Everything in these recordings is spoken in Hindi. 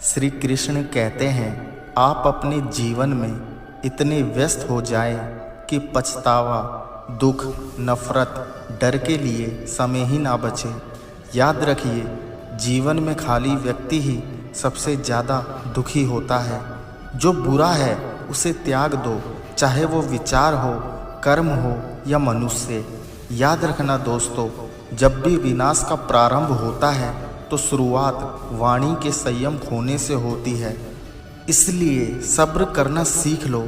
श्री कृष्ण कहते हैं, आप अपने जीवन में इतने व्यस्त हो जाएं कि पछतावा, दुख, नफरत, डर के लिए समय ही ना बचे। याद रखिए, जीवन में खाली व्यक्ति ही सबसे ज़्यादा दुखी होता है। जो बुरा है उसे त्याग दो, चाहे वो विचार हो, कर्म हो या मनुष्य। याद रखना दोस्तों, जब भी विनाश का प्रारंभ होता है तो शुरुआत वाणी के संयम खोने से होती है। इसलिए सब्र करना सीख लो,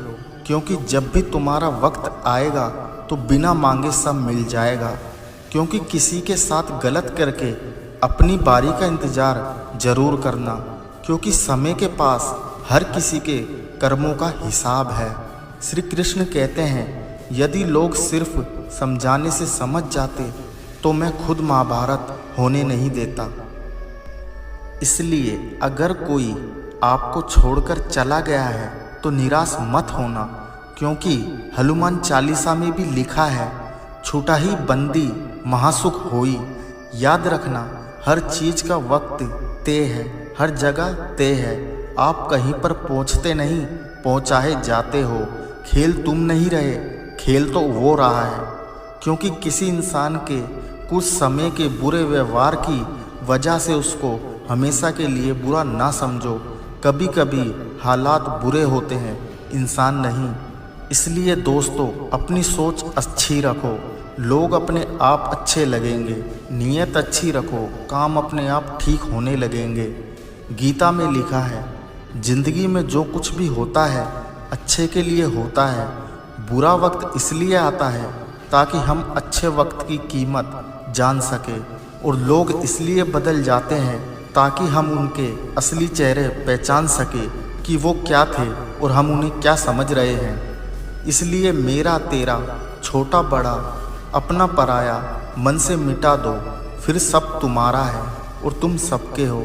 क्योंकि जब भी तुम्हारा वक्त आएगा तो बिना मांगे सब मिल जाएगा। क्योंकि किसी के साथ गलत करके अपनी बारी का इंतज़ार जरूर करना, क्योंकि समय के पास हर किसी के कर्मों का हिसाब है। श्री कृष्ण कहते हैं, यदि लोग सिर्फ समझाने से समझ जाते तो मैं खुद महाभारत होने नहीं देता। इसलिए अगर कोई आपको छोड़कर चला गया है तो निराश मत होना, क्योंकि हनुमान चालीसा में भी लिखा है, छूटा ही बंदी महासुख होई। याद रखना, हर चीज़ का वक्त तय है, हर जगह तय है। आप कहीं पर पहुंचते नहीं, पहुंचाए जाते हो। खेल तुम नहीं रहे, खेल तो वो रहा है। क्योंकि किसी इंसान के कुछ समय के बुरे व्यवहार की वजह से उसको हमेशा के लिए बुरा ना समझो। कभी कभी हालात बुरे होते हैं, इंसान नहीं। इसलिए दोस्तों, अपनी सोच अच्छी रखो, लोग अपने आप अच्छे लगेंगे। नीयत अच्छी रखो, काम अपने आप ठीक होने लगेंगे। गीता में लिखा है, जिंदगी में जो कुछ भी होता है अच्छे के लिए होता है। बुरा वक्त इसलिए आता है ताकि हम अच्छे वक्त की कीमत जान सके, और लोग इसलिए बदल जाते हैं ताकि हम उनके असली चेहरे पहचान सके कि वो क्या थे और हम उन्हें क्या समझ रहे हैं। इसलिए मेरा तेरा, छोटा बड़ा, अपना पराया मन से मिटा दो, फिर सब तुम्हारा है और तुम सबके हो।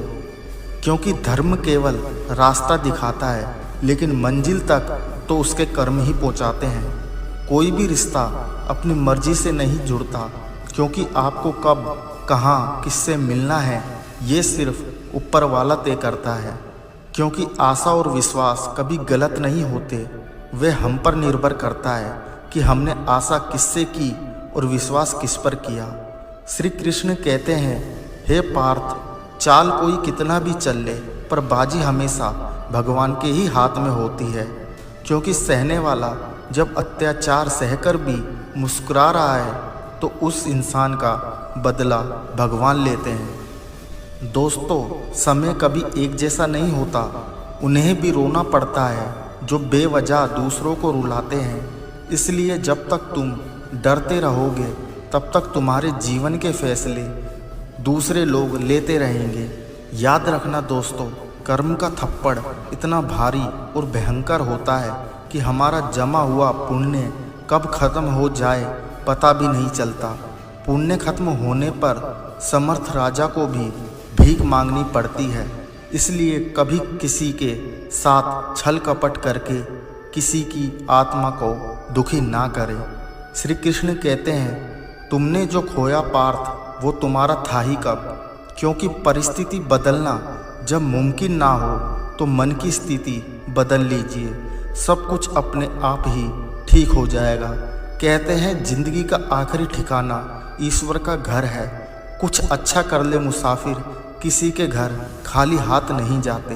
क्योंकि धर्म केवल रास्ता दिखाता है, लेकिन मंजिल तक तो उसके कर्म ही पहुंचाते हैं। कोई भी रिश्ता अपनी मर्जी से नहीं जुड़ता, क्योंकि आपको कब, कहाँ, किससे मिलना है ये सिर्फ ऊपर वाला तय करता है। क्योंकि आशा और विश्वास कभी गलत नहीं होते, वे हम पर निर्भर करता है कि हमने आशा किससे की और विश्वास किस पर किया। श्री कृष्ण कहते हैं, हे पार्थ, चाल कोई कितना भी चल ले, पर बाजी हमेशा भगवान के ही हाथ में होती है। क्योंकि सहने वाला जब अत्याचार सहकर भी मुस्कुरा रहा है तो उस इंसान का बदला भगवान लेते हैं। दोस्तों, समय कभी एक जैसा नहीं होता, उन्हें भी रोना पड़ता है जो बेवजह दूसरों को रुलाते हैं। इसलिए जब तक तुम डरते रहोगे तब तक तुम्हारे जीवन के फैसले दूसरे लोग लेते रहेंगे। याद रखना दोस्तों, कर्म का थप्पड़ इतना भारी और भयंकर होता है कि हमारा जमा हुआ पुण्य कब खत्म हो जाए पता भी नहीं चलता। पुण्य खत्म होने पर समर्थ राजा को भी भीख मांगनी पड़ती है। इसलिए कभी किसी के साथ छल कपट करके किसी की आत्मा को दुखी ना करें। श्री कृष्ण कहते हैं, तुमने जो खोया पार्थ वो तुम्हारा था ही कब। क्योंकि परिस्थिति बदलना जब मुमकिन ना हो तो मन की स्थिति बदल लीजिए, सब कुछ अपने आप ही ठीक हो जाएगा। कहते हैं, जिंदगी का आखिरी ठिकाना ईश्वर का घर है। कुछ अच्छा कर ले मुसाफिर, किसी के घर खाली हाथ नहीं जाते।